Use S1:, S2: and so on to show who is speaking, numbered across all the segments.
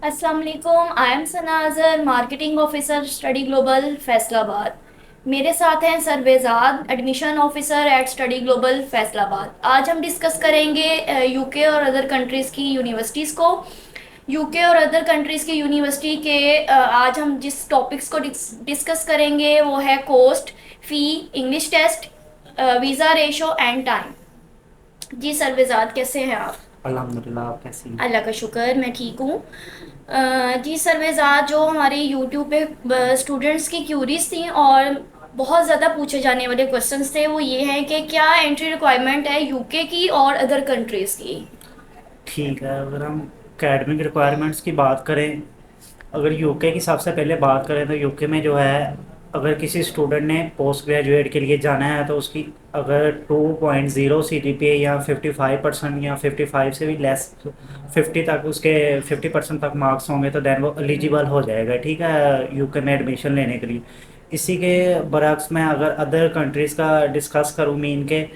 S1: अस्सलाम वालेकुम। I am Sanajar, marketing officer, study global Faisalabad. मेरे साथ हैं sir Behzad, admission officer at study global Faisalabad. आज हम डिस्कस करेंगे यूके और अदर कंट्रीज़ की यूनिवर्सिटीज़ को। यूके और अदर कंट्रीज़ की यूनिवर्सिटी के आज हम जिस टॉपिक्स को डिस्कस करेंगे वो है cost, fee, English test, visa ratio and time. जी सर बेजाद, कैसे हैं आप?
S2: अल्हम्दुलिल्लाह। आप कैसी हैं?
S1: अल्लाह का शुक्र, मैं ठीक हूँ। जी सरवेज़ाद, जो हमारे यूट्यूब पे स्टूडेंट्स की क्यूरीज थी और बहुत ज़्यादा पूछे जाने वाले क्वेश्चंस थे, वो ये हैं कि क्या एंट्री रिक्वायरमेंट है यूके की और अदर कंट्रीज़ की।
S2: ठीक है, अगर हम एकेडमिक रिक्वायरमेंट्स की बात करें, अगर यूके की सबसे पहले बात करें तो यूके में जो है, अगर किसी स्टूडेंट ने पोस्ट ग्रेजुएट के लिए जाना है तो उसकी अगर 2.0 CGPA या 55% या 55 से भी लेस 50 तक उसके 50% तक मार्क्स होंगे तो देन वो एलिजिबल हो जाएगा। ठीक है, यूके में एडमिशन लेने के लिए। इसी के बरक्स में अगर अदर कंट्रीज़ का डिस्कस करूँ, मीन के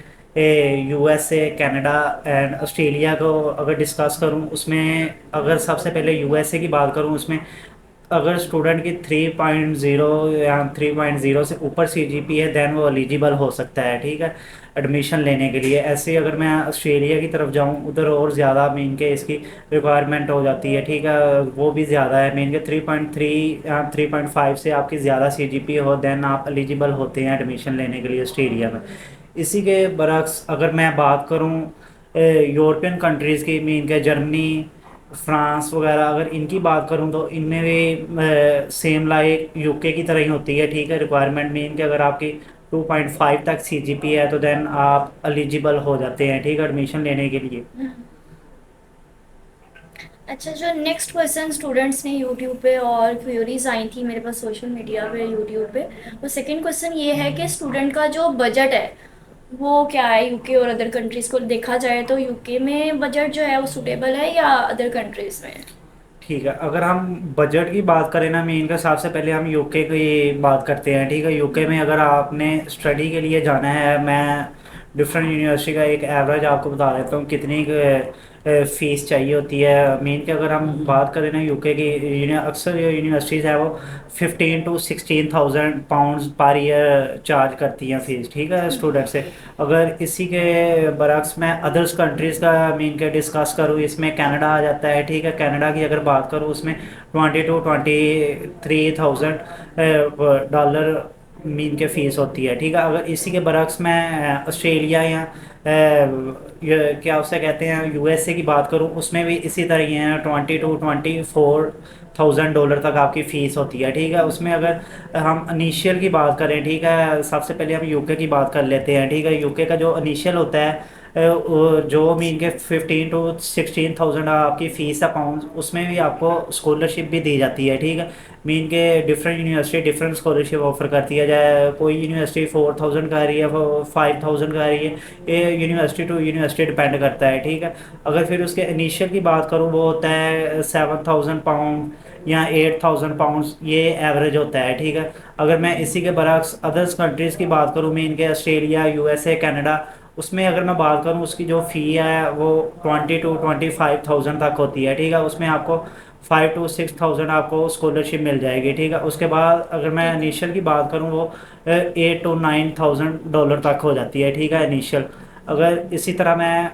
S2: USA, कनाडा एंड ऑस्ट्रेलिया को अगर डिस्कस करूं, उसमें अगर सबसे पहले USA की बात करूं, उसमें अगर स्टूडेंट की 3.0 या 3.0 से ऊपर CGPA है देन वो एलिजिबल हो सकता है। ठीक है, एडमिशन लेने के लिए। ऐसे ही अगर मैं ऑस्ट्रेलिया की तरफ जाऊं, उधर और ज़्यादा मीन के इसकी रिक्वायरमेंट हो जाती है। ठीक है, वो भी ज़्यादा है, मीन के 3.3 या 3.5 से आपकी ज़्यादा CGPA हो देन आप एलिजिबल होते हैं एडमिशन लेने के लिए ऑस्ट्रेलिया में। इसी के बरक्स अगर मैं बात करूं यूरोपियन कंट्रीज़ की, मीन के जर्मनी, फ्रांस वगैरह, अगर इनकी बात करूं तो इनमें भी सेम लाइक यूके की तरह ही होती है। ठीक है, रिक्वायरमेंट मीन के अगर आपकी 2.5 तक CGPA है तो देन आप एलिजिबल हो जाते हैं। ठीक है, एडमिशन लेने के लिए।
S1: अच्छा, जो नेक्स्ट क्वेश्चन स्टूडेंट्स ने यूट्यूब पे और क्वेरीज आई थी मेरे पास सोशल मीडिया पे, यूट्यूब पे, वो सेकंड क्वेश्चन ये है कि स्टूडेंट का जो बजट है वो क्या है। यूके और अदर कंट्रीज़ को देखा जाए तो यूके में बजट जो है वो सूटेबल है या अदर कंट्रीज़ में?
S2: ठीक है, अगर हम बजट की बात करें ना, मीन का सबसे पहले हम यूके की बात करते हैं। ठीक है, यूके में अगर आपने स्टडी के लिए जाना है, मैं डिफरेंट यूनिवर्सिटी का एक एवरेज आपको बता देता हूँ कितनी फ़ीस चाहिए होती है। मीन के अगर हम बात करें ना यूके की, अक्सर जो यूनिवर्सिटीज़ है वो 15 to 16,000 pound per year charge करती हैं फ़ीस। ठीक है, स्टूडेंट से। अगर इसी के बरक्स में अदर्स कंट्रीज़ का मीन के डिस्कस करूँ, इसमें कनाडा आ जाता है। ठीक है, कनाडा की अगर बात करूँ, उसमें 20 to 23,000 डॉलर मीन के फ़ीस होती है। ठीक है, अगर इसी के बरक्स में ऑस्ट्रेलिया या क्या उसे कहते हैं USA की बात करूं, उसमें भी इसी तरह ही है, 20 to 24,000 डॉलर तक आपकी फ़ीस होती है। ठीक है, उसमें अगर हम इनिशियल की बात करें, ठीक है, सबसे पहले हम यूके की बात कर लेते हैं। ठीक है, यूके का जो इनिशियल होता है जो मीन के 15 to 16,000 आपकी फ़ीस है पाउंड, उसमें भी आपको स्कॉलरशिप भी दी जाती है। ठीक है, मीन के different university different scholarship offer करती है। चाहे कोई यूनिवर्सिटी 4,000 का रही है, 5,000 का रही है, ये यूनिवर्सिटी टू यूनिवर्सिटी डिपेंड करता है। ठीक है, अगर फिर उसके इनिशियल की बात करूँ, वो होता है 7,000 पाउंड या 8,000 पाउंड, ये एवरेज होता है। ठीक है, अगर मैं इसी के बरक्स अदर्स कंट्रीज़ की बात करूँ, मीन के ऑस्ट्रेलिया, USA, कनाडा, उसमें अगर मैं बात करूँ, उसकी जो फ़ी है वो 20 to 25,000 तक होती है। ठीक है, उसमें आपको 5 to 6,000 आपको स्कॉलरशिप मिल जाएगी। ठीक है, उसके बाद अगर मैं
S1: ठीक है।
S2: इनिशियल की बात करूँ, वो 8 to 9,000 डॉलर तक हो जाती है। ठीक है, इनिशियल। अगर इसी तरह मैं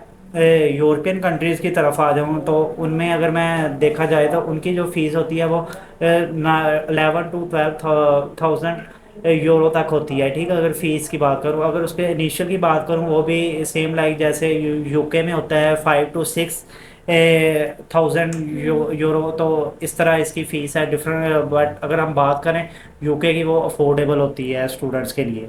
S2: यूरोपियन कंट्रीज़ की तरफ आ जाऊँ तो उनमें अगर मैं देखा जाए तो उनकी जो फ़ीस होती है वो 11 to 12,000 यूरो तक होती है। ठीक है, अगर फ़ीस की बात करूँ, अगर उसके इनिशियल की बात करूँ, वो भी सेम लाइक जैसे यूके में होता है 5 to 6 थाउजेंड यूरो। तो इस तरह इसकी फ़ीस है डिफरेंट, बट अगर हम बात करें यूके की, वो अफोर्डेबल होती है स्टूडेंट्स के लिए।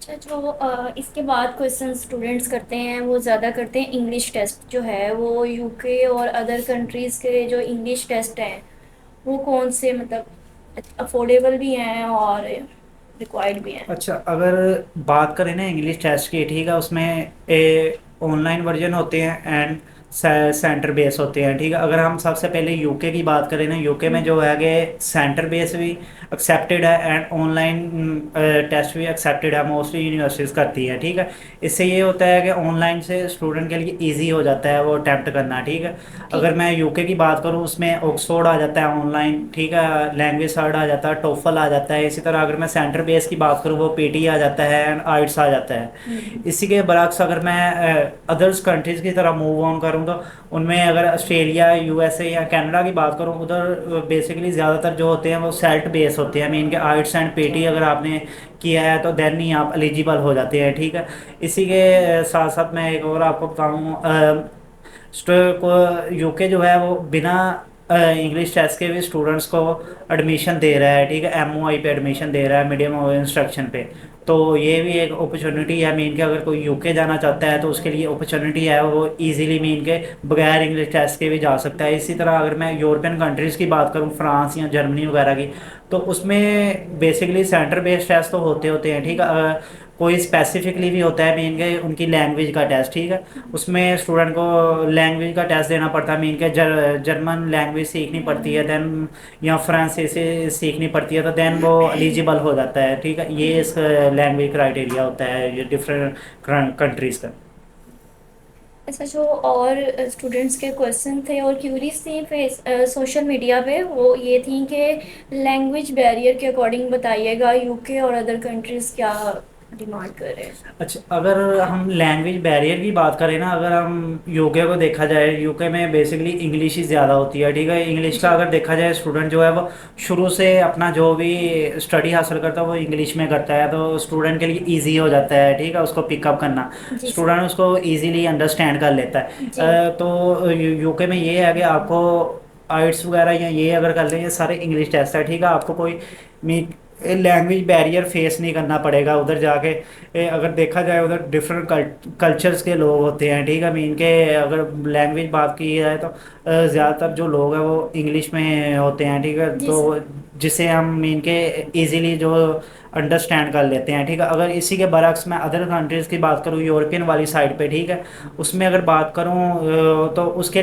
S1: अच्छा, जो इसके बाद क्वेश्चन स्टूडेंट्स करते हैं वो ज़्यादा करते हैं इंग्लिश टेस्ट जो है वो यूके और अदर कंट्रीज़ के जो इंग्लिश टेस्ट हैं वो कौन से, मतलब अफोर्डेबल भी हैं और रिक्वायर्ड भी हैं?
S2: अच्छा, अगर बात करें ना इंग्लिश टेस्ट की, ठीक है, उसमें ऑनलाइन वर्जन होते हैं एंड सेंटर बेस होते हैं, ठीक है। अगर हम सबसे पहले यूके की बात करें ना, यूके में जो है कि सेंटर बेस भी एक्सेप्टेड है एंड ऑनलाइन टेस्ट भी एक्सेप्टेड है, मोस्टली यूनिवर्सिटीज़ करती है, ठीक है। इससे ये होता है कि ऑनलाइन से स्टूडेंट के लिए इजी हो जाता है वो अटैम्प्ट करना, ठीक है।
S1: ठीक
S2: अगर
S1: है।
S2: मैं यूके की बात करूँ, उसमें ऑक्सफोर्ड आ जाता है ऑनलाइन, ठीक है, लैंग्वेज सर्ट आ जाता है, टोफल आ जाता है। इसी तरह अगर मैं सेंटर बेस की बात करूँ, वो पीटी आ जाता है एंड आइट्स आ जाता है।
S1: हम्म।
S2: इसी के बरक्स अगर मैं अदर्स कंट्रीज़ की तरफ मूव ऑन करूँ, तो उनमें अगर ऑस्ट्रेलिया, यूएसए या कनाडा की बात करूँ, उधर बेसिकली ज़्यादातर जो होते हैं वो सेल्ट बेस होते हैं। मीन के आर्ट्स एंड पीटी अगर आपने किया है तो देन ही आप एलिजिबल हो जाते हैं, ठीक है। इसी के साथ साथ मैं एक और आपको बताऊँ, को यूके जो है वो बिना इंग्लिश टेस्ट के भी स्टूडेंट्स को एडमिशन दे रहा है, ठीक है। एमओआई पे एडमिशन दे रहा है, मीडियम ऑफ इंस्ट्रक्शन पे। तो ये भी एक अपॉर्चुनिटी है मीन के, अगर कोई यूके जाना चाहता है तो उसके लिए अपॉर्चुनिटी है, वो इजीली मीन के बगैर इंग्लिश टेस्ट के भी जा सकता है। इसी तरह अगर मैं यूरोपियन कंट्रीज़ की बात करूँ, फ्रांस या जर्मनी वगैरह की, तो उसमें बेसिकली सेंटर बेस्ड टेस्ट तो होते होते हैं, ठीक है। कोई स्पेसिफिकली भी होता है मीन के उनकी लैंग्वेज का टेस्ट, ठीक है। उसमें स्टूडेंट को लैंग्वेज का टेस्ट देना पड़ता है, मीन के जर्मन लैंग्वेज सीखनी पड़ती है, देन या फ्रांसीसी सीखनी पड़ती है, तो देन वो एलिजिबल हो जाता है, ठीक है। ये इस लैंग्वेज क्राइटेरिया होता है ये डिफरेंट कंट्रीज़ का।
S1: ऐसा जो और स्टूडेंट्स के क्वेश्चन थे और क्यूरीज थी फेस सोशल मीडिया पे, वो ये थी कि लैंग्वेज बैरियर के अकॉर्डिंग बताइएगा यूके और अदर कंट्रीज क्या डिमांड कर रहे हैं।
S2: अच्छा, अगर हम लैंग्वेज बैरियर की बात करें ना, अगर हम यूके को देखा जाए, यूके में बेसिकली इंग्लिश ही ज़्यादा होती है, ठीक है। इंग्लिश का
S1: जी।
S2: अगर देखा जाए, स्टूडेंट जो है वो शुरू से अपना जो भी स्टडी हासिल करता है वो इंग्लिश में करता है, तो स्टूडेंट के लिए इजी हो जाता है, ठीक है, उसको पिकअप करना।
S1: जी सर।
S2: स्टूडेंट उसको इजीली अंडरस्टैंड कर लेता है।
S1: जी।
S2: तो यूके में ये है कि आपको आइट्स वगैरह या ये अगर कर लें, ये सारे इंग्लिश टेस्ट है, ठीक है। आपको कोई लैंग्वेज बैरियर फेस नहीं करना पड़ेगा उधर जाके। अगर देखा जाए, उधर डिफरेंट कल्चर्स के लोग होते हैं, ठीक है। मीन के अगर लैंग्वेज बात की जाए तो ज़्यादातर जो लोग हैं वो इंग्लिश में होते हैं, ठीक है।
S1: जी
S2: तो
S1: सर।
S2: जिसे हम मीन के इजीली जो अंडरस्टैंड कर लेते हैं, ठीक है। अगर इसी के बरक्स मैं अदर कंट्रीज़ की बात करूँ, यूरोपियन वाली साइड पे, ठीक है, उसमें अगर बात करूँ तो उसके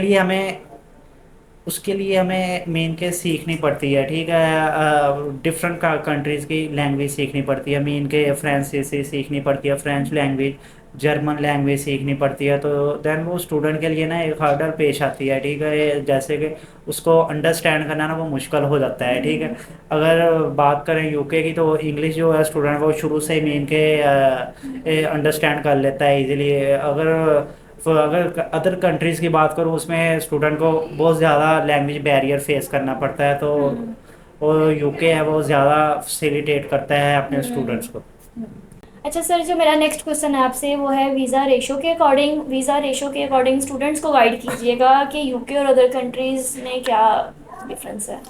S2: लिए हमें मेन के सीखनी पड़ती है, ठीक है। डिफरेंट कंट्रीज़ की लैंग्वेज सीखनी पड़ती है, मेन के फ्रांसीसी सीखनी पड़ती है, फ्रेंच लैंग्वेज, जर्मन लैंग्वेज सीखनी पड़ती है। तो देन वो स्टूडेंट के लिए ना एक हर्डल पेश आती है, ठीक है। जैसे कि उसको अंडरस्टैंड करना ना वो मुश्किल हो जाता है, ठीक है। अगर बात करें यूके की, तो इंग्लिश जो है स्टूडेंट वो शुरू से ही मेन के अंडरस्टैंड कर लेता है इजीली। अगर अदर कंट्रीज़ की बात करूँ, उसमें स्टूडेंट को बहुत ज़्यादा लैंग्वेज बैरियर फेस करना पड़ता है, तो
S1: हम्म।
S2: और यूके है वो ज़्यादा फैसिलिटेट करता है अपने
S1: हम्म।
S2: स्टूडेंट्स को।
S1: अच्छा सर, जो मेरा नेक्स्ट क्वेश्चन है आपसे वो है वीज़ा रेशो के अकॉर्डिंग स्टूडेंट्स को गाइड कीजिएगा कि यूके और अदर कंट्रीज़ में क्या डिफरेंस है।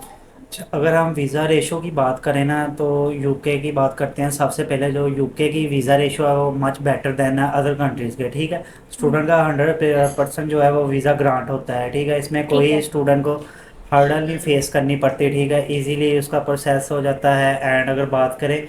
S2: अच्छा, अगर हम वीज़ा रेशो की बात करें ना, तो यूके की बात करते हैं। सबसे पहले जो यूके की वीज़ा रेशो है वो much better than other countries के, ठीक है। स्टूडेंट का 100% जो है वो वीज़ा ग्रांट होता है, ठीक है। इसमें
S1: ठीक
S2: कोई
S1: है।
S2: स्टूडेंट को हर्डल नहीं फेस करनी पड़ती, ठीक है। इजीली उसका प्रोसेस हो जाता है। एंड अगर बात करें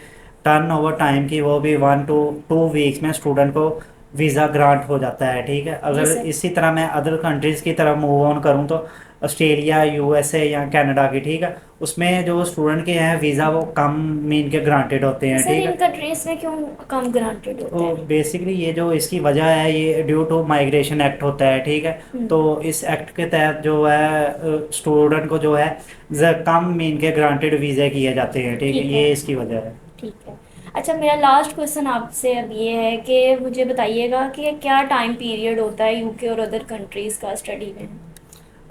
S2: टर्न ओवर टाइम की, वो भी 1 to 2 वीक्स में स्टूडेंट को वीज़ा ग्रांट हो जाता है, ठीक है।
S1: जी
S2: अगर
S1: सर।
S2: इसी तरह मैं अदर कंट्रीज़ की तरफ मूव ऑन करूँ, तो ऑस्ट्रेलिया, यूएसए या कनाडा की, ठीक है, उसमें जो स्टूडेंट के हैं वीज़ा वो कम मीन के ग्रांटेड होते हैं,
S1: सर
S2: ठीक
S1: इन
S2: है।
S1: कंट्रीज़ में क्यों कम ग्रांटेड होते
S2: तो
S1: हैं।
S2: बेसिकली ये जो इसकी वजह है, ये ड्यू टू माइग्रेशन एक्ट होता है, ठीक है। तो
S1: हम्म।
S2: इस एक्ट के तहत जो है स्टूडेंट को जो है कम मीन के ग्रांटेड वीज़े किए जाते हैं, ठीक है।
S1: ठीक है।
S2: ये इसकी वजह है।
S1: ठीक है। अच्छा, मेरा लास्ट क्वेश्चन आपसे अब ये है कि मुझे बताइएगा कि क्या टाइम पीरियड होता है यूके और अदर कंट्रीज़ का स्टडी में।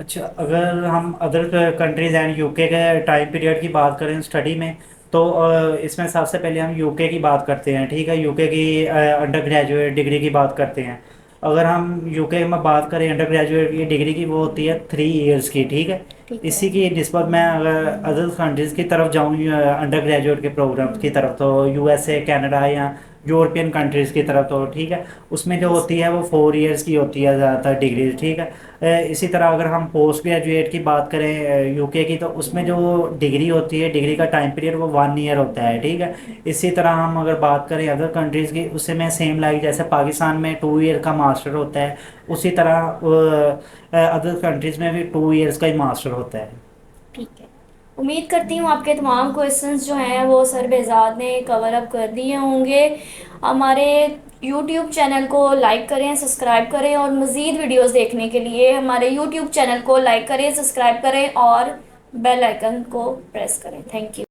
S2: अच्छा, अगर हम अदर कंट्रीज़ एंड यूके के टाइम पीरियड की बात करें स्टडी में, तो इसमें सबसे पहले हम यूके की बात करते हैं, ठीक है। यूके की अंडर ग्रेजुएट डिग्री की बात करते हैं। अगर हम यूके में बात करें अंडर ग्रेजुएट की डिग्री की, वो होती है 3 इयर्स की, ठीक है।
S1: ठीक है।
S2: इसी की निस्बत मैं अगर अदर कंट्रीज़ की तरफ जाऊँ अंडर ग्रेजुएट के प्रोग्राम की तरफ, तो यूएसए, कनाडा या यूरोपियन कंट्रीज़ की तरफ तो ठीक है, उसमें जो
S1: यस।
S2: होती है वो 4 ईयर्स की होती है ज़्यादातर डिग्री, ठीक है। इसी तरह अगर हम पोस्ट ग्रेजुएट की बात करें यूके की, तो उसमें जो डिग्री होती है, डिग्री का टाइम पीरियड वो 1 ईयर होता है, ठीक है। इसी तरह हम अगर बात करें अदर कंट्रीज़ की, उससे में सेम लाइक जैसे पाकिस्तान में 2 ईयर का मास्टर होता है, उसी तरह अदर कंट्रीज़ में भी 2 ईयर्स का ही मास्टर होता है।
S1: ठीक है। उम्मीद करती हूँ आपके तमाम क्वेश्चंस जो हैं वो सर बेजाद ने कवर अप कर दिए होंगे। हमारे यूट्यूब चैनल को लाइक करें, सब्सक्राइब करें, और मज़ीद वीडियोस देखने के लिए हमारे यूट्यूब चैनल को लाइक करें, सब्सक्राइब करें और बेल आइकन को प्रेस करें। Thank you.